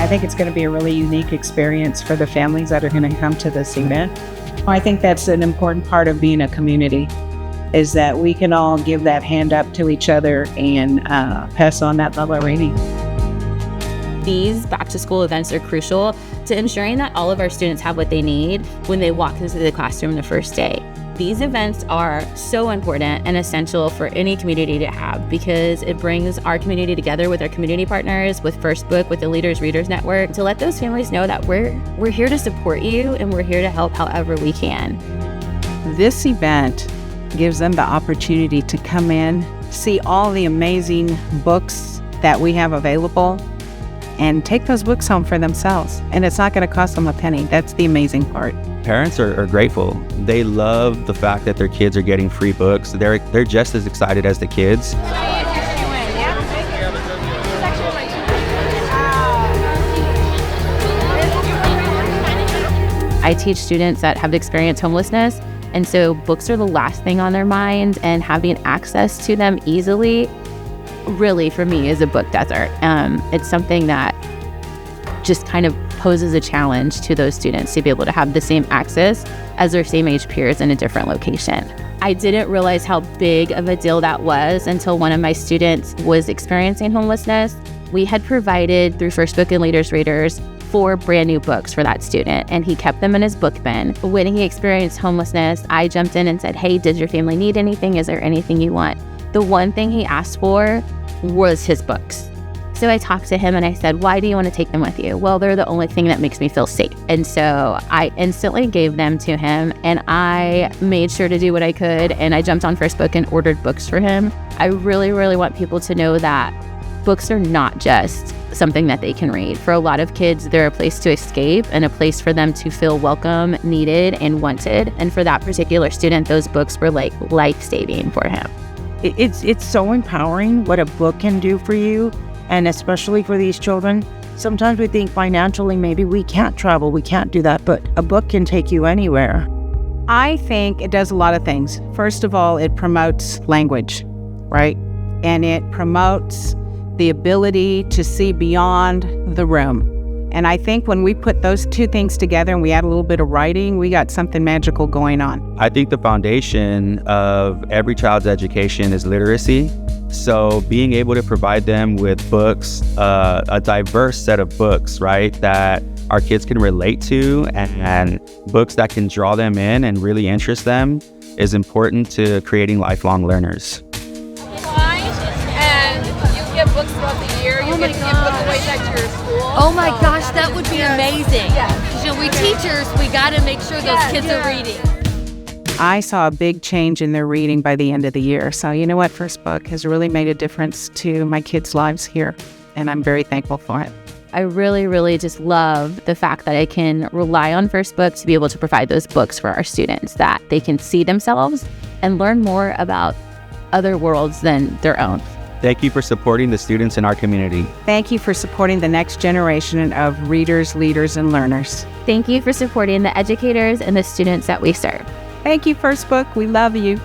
I think it's going to be a really unique experience for the families that are going to come to this event. I think that's an important part of being a community, is that we can all give that hand up to each other and pass on that love of reading. These back-to-school events are crucial to ensuring that all of our students have what they need when they walk into the classroom the first day. These events are so important and essential for any community to have because it brings our community together with our community partners, with First Book, with the Leaders Readers Network, to let those families know that we're here to support you and we're here to help however we can. This event gives them the opportunity to come in, see all the amazing books that we have available, and take those books home for themselves. And it's not going to cost them a penny. That's the amazing part. Parents are grateful. They love the fact that their kids are getting free books. They're just as excited as the kids. I teach students that have experienced homelessness, and so books are the last thing on their mind, and having access to them easily really, for me, is a book desert. It's something that just kind of poses a challenge to those students to be able to have the same access as their same age peers in a different location. I didn't realize how big of a deal that was until one of my students was experiencing homelessness. We had provided, through First Book and Leaders Readers, 4 brand new books for that student, and he kept them in his book bin. When he experienced homelessness, I jumped in and said, "Hey, does your family need anything? Is there anything you want?" The one thing he asked for was his books. So I talked to him and I said, "Why do you want to take them with you?" "Well, they're the only thing that makes me feel safe." And so I instantly gave them to him, and I made sure to do what I could, and I jumped on First Book and ordered books for him. I really, really want people to know that books are not just something that they can read. For a lot of kids, they're a place to escape and a place for them to feel welcome, needed, and wanted. And for that particular student, those books were like life-saving for him. It's so empowering what a book can do for you, and especially for these children. Sometimes we think financially maybe we can't travel, we can't do that, but a book can take you anywhere. I think it does a lot of things. First of all, it promotes language, right? And it promotes the ability to see beyond the room. And I think when we put those two things together and we add a little bit of writing, we got something magical going on. I think the foundation of every child's education is literacy. So being able to provide them with books, a diverse set of books, right, that our kids can relate to, and books that can draw them in and really interest them, is important to creating lifelong learners. And you get books throughout the year. You get to give books away back to your school. Oh my gosh, that would be amazing. Yeah. You know, we teachers, we got to make sure those kids are reading. I saw a big change in their reading by the end of the year. So you know what? First Book has really made a difference to my kids' lives here, and I'm very thankful for it. I really, really just love the fact that I can rely on First Book to be able to provide those books for our students, that they can see themselves and learn more about other worlds than their own. Thank you for supporting the students in our community. Thank you for supporting the next generation of readers, leaders, and learners. Thank you for supporting the educators and the students that we serve. Thank you, First Book. We love you.